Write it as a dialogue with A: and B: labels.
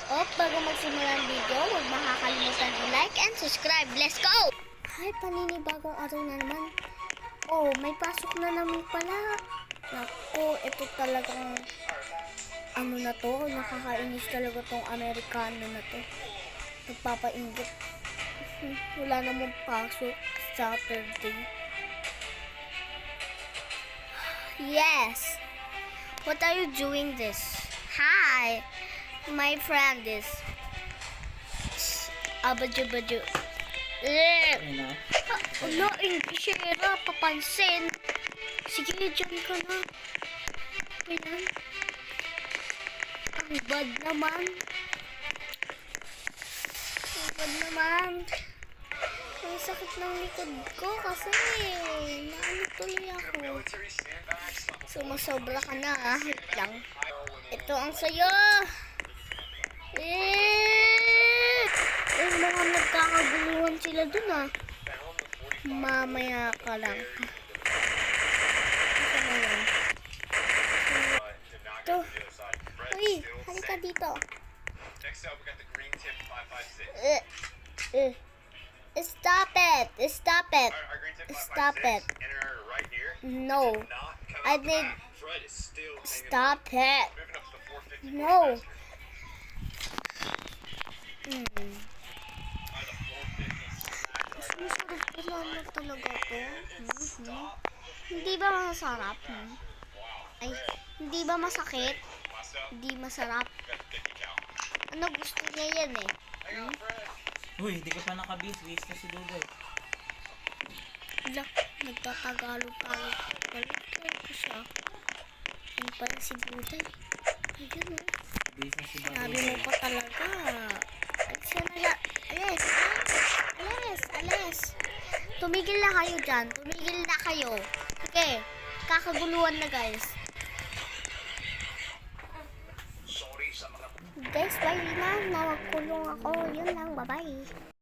A: Bago magsimula ang video, huwag makakalimutan i-like and subscribe. Let's go! Ay, paninibagong araw na naman. May pasok na naman pala. Naku, ito talagang ano na to, nakakainis talaga tong Amerikano na to. Nagpapainggit. Wala namang pasok Saturday. Yes. What are you doing this? Hi. My friend is Abaju-baju. Ano, Englishera, papansin. Sige, dyan ka na. Ayan. Ang bad naman. Ang bad naman. Ang sakit ng likod ko kasi naano tuloy ako. Sumasobra ka na, wait lang. Ito ang sayo. Mga nagkakaguluhan sila dun Mamaya ka lang. Ito na yan. Ito. Uy, halika dito. Stop it. Stop it. Stop it. No. I need... Stop it. No. Masarap talaga to. Hindi ba masarap? Ay, hindi ba masakit? Hindi masarap. Ano gusto niya yan
B: Uy, hindi ka pa nakabis-bis na si Dudoy.
A: Wala, nagtatagalog-tagalog. Balik ko siya. Ano pala si Dudoy? Ayun
B: Bis na si Badoy.
A: Sabi mo pa talaga. Alis ka na dyan. Alis. Tumigil na kayo dyan. Tumigil na kayo. Okay. Kakaguluhan na guys. Guys, bye na. Nawagkulong ako. Yun lang. Bye-bye.